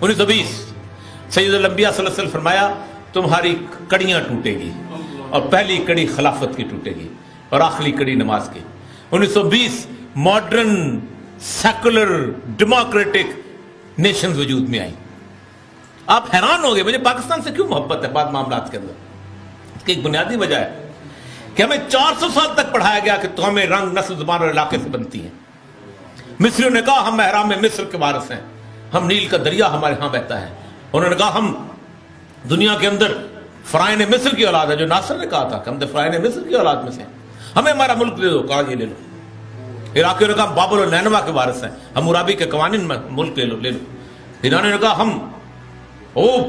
1920 सैयदुल अंबिया सल्लल्लाहु अलैहि वसल्लम फरमाया तुम्हारी कड़ियां टूटेगी और पहली कड़ी खिलाफत की टूटेगी और आखिरी कड़ी नमाज की। 1920 मॉडर्न सेकुलर डेमोक्रेटिक नेशंस वजूद में आई। आप हैरान हो गए मुझे पाकिस्तान से क्यों मोहब्बत है बाद मामलात के अंदर। इसकी एक बुनियादी वजह है कि हमें 400 साल तक पढ़ाया गया कि कौमें रंग नस्ल जुबान और इलाके से बनती हैं। मिस्रियों ने कहा हम महराम में मिस्र के वारिस हैं, हम नील का दरिया हमारे यहां बहता है। उन्होंने कहा हम दुनिया के अंदर फराइन मिस्र की औलाद है, जो नासर ने कहा था कि हम तो फराइन मिस्र की औलाद में से हैं, हमें हमारा मुल्क दे दो। कहा ये ले लो। इराकियों ने कहा बाबुल और नैनवा के वारिस हैं, हम्मुराबी के कवानीन में मुल्क ले लो ले लो। ईरानियों ने कहा हम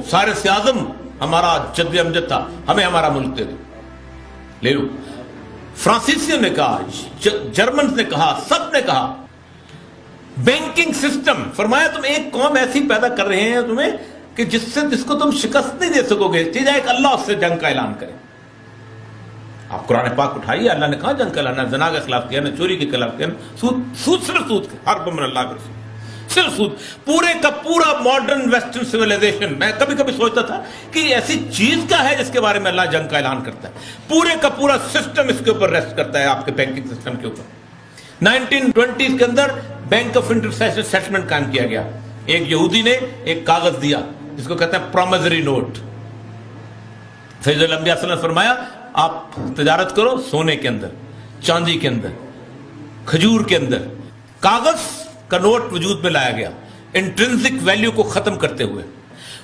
सारे से आजम हमारा जद्द अमजद था, हमें हमारा मुल्क दे दो ले लो। फ्रांसीसियों ने कहा, जर्मन ने कहा, सब ने कहा। बैंकिंग सिस्टम फरमाया तुम एक कौम ऐसी पैदा कर रहे हैं तुम्हें कि जिसको तुम शिकस्त नहीं दे सकोगे, चीज़ एक अल्लाह उससे जंग का ऐलान करे। आप कुरान पाक उठाइए, अल्लाह ने कहा जंग का ऐलान, जना के खिलाफ किया ना, चोरी के खिलाफ किया ना, सूद सिर्फ सूद हर बमर अल्लाह के रसूल सिर्फ सूद। पूरे का पूरा मॉडर्न वेस्टर्न सिविलाइजेशन, मैं कभी कभी सोचता था कि ऐसी चीज क्या है जिसके बारे में अल्लाह जंग का ऐलान करता है। पूरे का पूरा सिस्टम इसके ऊपर रेस्ट करता है, आपके बैंकिंग सिस्टम के ऊपर। 1920 के अंदर बैंक ऑफ इंटरनेशनल सेटलमेंट कायम किया गया। एक यहूदी ने एक कागज दिया जिसको कहते हैं प्रॉमिसरी नोट। सैयदुल अंबिया सल्लल्लाहु अलैहि वसल्लम ने फरमाया आप तजारत करो सोने के अंदर, चांदी के अंदर, खजूर के अंदर। कागज का नोट वजूद में लाया गया इंट्रिंसिक वैल्यू को खत्म करते हुए।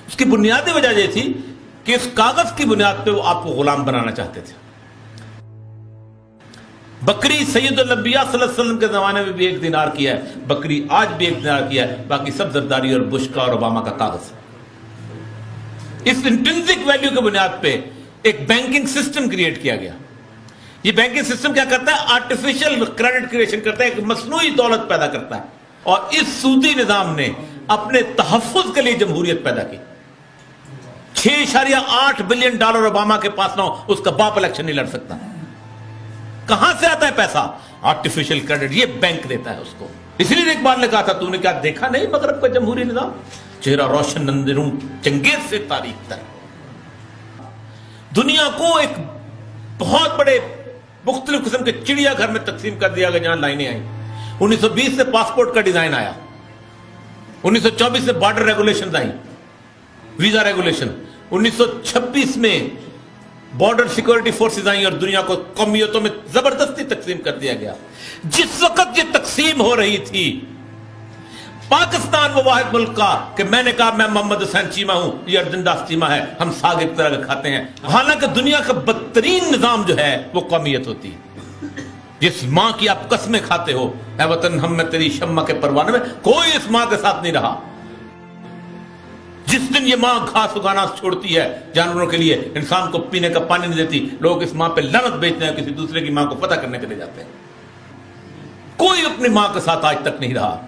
उसकी बुनियादी वजह यह थी कि इस कागज की बुनियाद पे वो आपको गुलाम बनाना चाहते थे। बकरी सैयदुल अंबिया सल्लल्लाहु अलैहि वसल्लम के जमाने में भी 1 दिनार किया है, बकरी आज भी 1 दिनार किया है, बाकी सब जरदारी और बुश का और ओबामा का कागज। इस इंट्रिंसिक वैल्यू की बुनियाद पे एक बैंकिंग सिस्टम क्रिएट किया गया। ये बैंकिंग सिस्टम क्या करता है? आर्टिफिशियल क्रेडिट क्रिएशन करता है, एक मसनूई दौलत पैदा करता है। और इस सूदी निजाम ने अपने तहफ्फुज के लिए जमहूरियत पैदा की। $6.8 बिलियन ओबामा के पास ना हो, उसका बाप इलेक्शन नहीं लड़ सकता। कहां से आता है पैसा? आर्टिफिशियल क्रेडिट, ये बैंक देता है उसको। इसलिए इकबाल ने कहा था तूने क्या देखा नहीं मगरब का जमहूरी निजाम, चेहरा रोशन नंदरू चंगेज से तारीख तक। दुनिया को एक बहुत बड़े मुख्तलिफ किस्म के चिड़ियाघर में तकसीम कर दिया गया जहां लाइनें आई। 1920 से पासपोर्ट का डिजाइन आया, 1924 से बॉर्डर रेगुलेशन आई, वीजा रेगुलेशन, 1926 में बॉर्डर सिक्योरिटी फोर्सेस आई और दुनिया को कौमियतों में जबरदस्ती तकसीम कर दिया गया। जिस वक्त ये तकसीम हो रही थी, पाकिस्तान वो वाहिद मुल्क का कि मैंने कहा मैं मोहम्मद हुसैन चीमा हूं, ये अर्जनदास चीमा है, हम साग एक तरह का खाते हैं। हालांकि दुनिया का बदतरीन निजाम जो है वो कौमियत होती है। जिस मां की आप कसमें खाते हो, ऐ वतन हम में तेरी शम्मा के परवाने में, कोई इस मां के साथ नहीं रहा। जिस दिन ये मां घास उगाना छोड़ती है जानवरों के लिए, इंसान को पीने का पानी नहीं देती, लोग इस मां पे लनत बेचते हैं, किसी दूसरे की मां को पता करने के लिए जाते हैं। कोई अपनी मां के साथ आज तक नहीं रहा।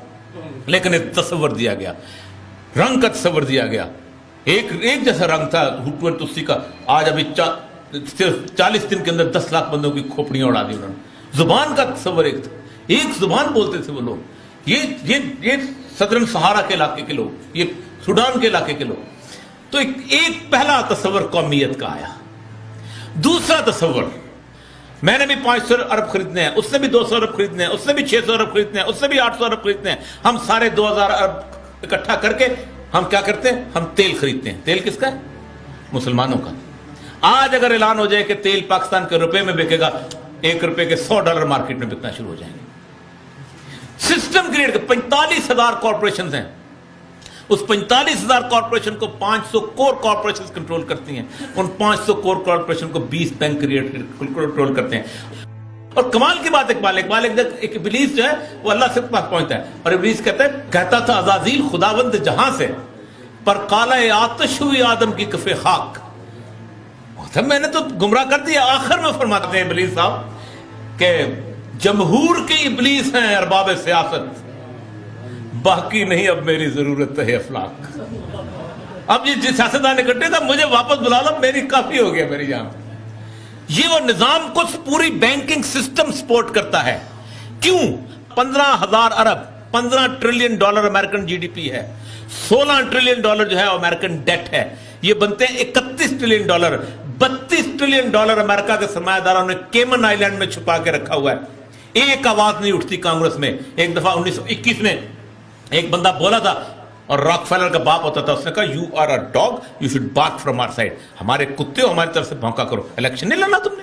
लेकिन एक तस्वर दिया गया, रंग का तस्वर दिया गया, एक जैसा रंग था हुटून तुस्सी का। आज अभी सिर्फ 40 दिन के अंदर 10 लाख बंदों की खोपड़ियां उड़ा दी उन्होंने। जुबान का तस्वर एक था, एक जुबान बोलते थे वो लोग। ये सदरन सहारा के इलाके के लोग, ये सूडान के इलाके के लोग। तो एक पहला तस्वर कौमियत का आया। दूसरा तस्वर, मैंने भी 500 अरब खरीदने हैं, उसने भी 200 अरब खरीदने हैं, उसने भी 600 अरब खरीदने हैं, उसने भी 800 अरब खरीदने हैं। हम सारे 2000 अरब इकट्ठा करके हम क्या करते हैं? हम तेल खरीदते हैं। तेल किसका है? मुसलमानों का। आज अगर ऐलान हो जाए कि तेल पाकिस्तान के रुपए में बिकेगा, $1 के $100 मार्केट में बिकना शुरू हो जाएंगे। सिस्टम क्रिएट कर 45,000 कॉर्पोरेशन हैं। उस 45,000 कॉर्पोरेशन को 500 कोर कॉर्पोरेशन कंट्रोल करती हैं। उन 500 कोर कॉर्पोरेशन को 20 बैंक कंट्रोल करते हैं। और कमाल की बात इकबाल एक इब्लीस जो है वो अल्लाह से पास पहुंचता है और इब्लीस कहता था अज़ाज़ील खुदावंद जहां से, पर काला आतिश हुई आदम की कफे खाक। मैंने तो गुमराह कर दिया। आखिर में फरमाते हैं इब्लीस साहब के जमहूर के इब्लीस हैं अरबाब सियासत, बाकी नहीं अब मेरी जरूरत है अफलाक। अब ये सियासतदान इकट्ठे था, मुझे वापस बुला लो, मेरी काफी हो गया मेरी जान। ये वो निजाम को पूरी बैंकिंग सिस्टम सपोर्ट करता है। क्यों? 15,000 अरब $15 ट्रिलियन अमेरिकन GDP है। 16 ट्रिलियन डॉलर जो है अमेरिकन डेट है, ये बनते हैं 31 trillion dollar. 32 trillion dollar America के सरमायादारों ने केमन आइलैंड में छुपा के रखा हुआ है। एक आवाज नहीं उठती कांग्रेस में। एक दफा 1921 में एक बंदा बोला था, और रॉकफेलर का बाप होता था, उसने कहा you are a dog, you should bark from our side. हमारे कुत्ते हो, हमारी तरफ से भौंका करो, इलेक्शन नहीं लड़ना तुमने।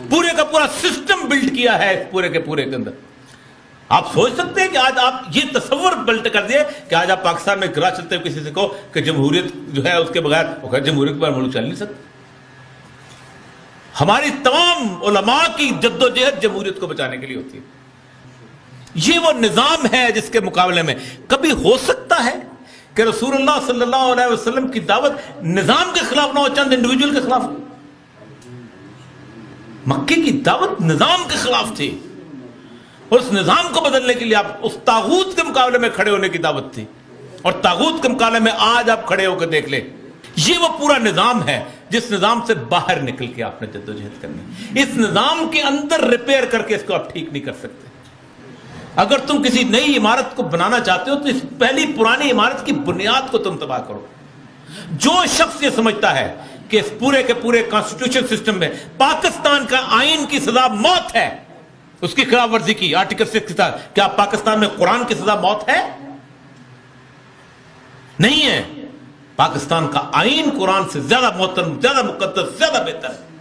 पूरे का पूरा सिस्टम बिल्ड किया है पूरे के पूरे के अंदर। आप सोच सकते हैं कि आज आप ये तस्वर बिल्ड कर दिए कि आज आप पाकिस्तान में गिरा चलते हो किसी से कहो कि जमहूरियत जो है उसके बगैर जमहूरियत के बगैर मुल्क चल नहीं सकता। हमारी तमाम उलमा की जद्दोजहद जमहूरियत को बचाने के लिए होती है। ये वो निजाम है जिसके मुकाबले में कभी हो सकता है कि रसूलुल्लाह सल्लल्लाहु अलैहि वसल्लम की दावत निजाम के खिलाफ ना हो, चंद इंडिविजुअल के खिलाफ। मक्के की दावत निजाम के खिलाफ थी, और उस निजाम को बदलने के लिए आप उस तागूत के मुकाबले में खड़े होने की दावत थी, और तागूत के मुकाबले में आज आप खड़े होकर देख ले। ये वो पूरा निजाम है जिस निजाम से बाहर निकल के आपने जद्दोजहद करनी। इस निजाम के अंदर रिपेयर करके इसको आप ठीक नहीं कर सकते। अगर तुम किसी नई इमारत को बनाना चाहते हो तो इस पहली पुरानी इमारत की बुनियाद को तुम तबाह करो। जो शख्स ये समझता है कि इस पूरे के पूरे कॉन्स्टिट्यूशन सिस्टम में पाकिस्तान का आइन की सजा मौत है, उसकी खिलाफ वर्जी की आर्टिकल 6 के साथ, क्या पाकिस्तान में कुरान की सजा मौत है? नहीं है। पाकिस्तान का आइन कुरान से ज्यादा मोहतरम, ज्यादा मुकद्दस, ज्यादा बेहतर है।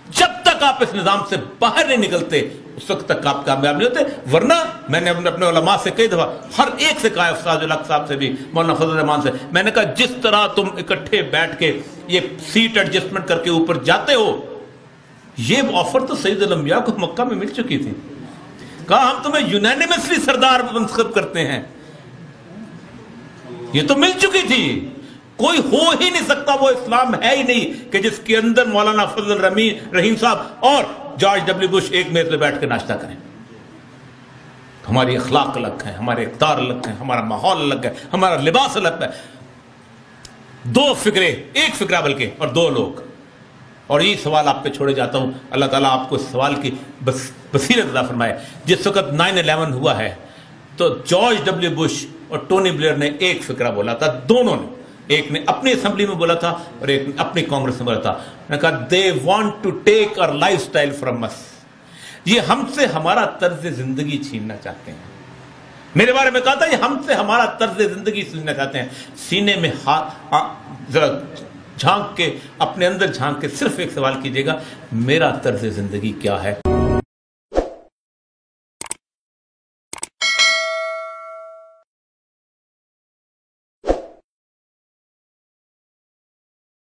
जब तक आप इस निजाम से बाहर नहीं निकलते उस वक्त तक आप कामयाब नहीं होते। वरना मैंने अपने उलमा से कई दफा, हर एक से कहा, उस्ताद हक साहब से भी, मौलाना फजल रहमान से, मैंने कहा जिस तरह तुम इकट्ठे बैठ के ये सीट एडजस्टमेंट करके ऊपर जाते हो, ये ऑफर तो सैयद अंबिया को मक्का में मिल चुकी थी। कहा हम तुम्हें यूनानिमसली सरदार मंतखब करते हैं, ये तो मिल चुकी थी। कोई हो ही नहीं सकता, वो इस्लाम है ही नहीं कि जिसके अंदर मौलाना फजल रहीम साहब और जॉर्ज डब्ल्यू बुश एक मेज पे बैठ के नाश्ता करें। हमारी अखलाक अलग है, हमारे इक़्तिदार अलग है, हमारा माहौल अलग है, हमारा लिबास अलग है। दो फिक्रे, एक फिक्रा बल्कि, और दो लोग। और ये सवाल आप पे छोड़े जाता हूं, अल्लाह ताला आपको इस सवाल की बसीरत अता फरमाए। जिस वक्त 9/11 हुआ है तो जॉर्ज डब्ल्यू बुश और टोनी ब्लेयर ने एक फिक्रा बोला था, दोनों ने। एक ने अपनी असेंबली में बोला था और एक ने अपनी कांग्रेस में बोला था। उन्होंने कहा they want to take our lifestyle from us. ये हमसे हमारा तर्ज जिंदगी छीनना चाहते हैं। मेरे बारे में कहा था ये हमसे हमारा तर्ज जिंदगी छीनना चाहते हैं। सीने में जरा झांक के, अपने अंदर झांक के सिर्फ एक सवाल कीजिएगा, मेरा तर्ज जिंदगी क्या है?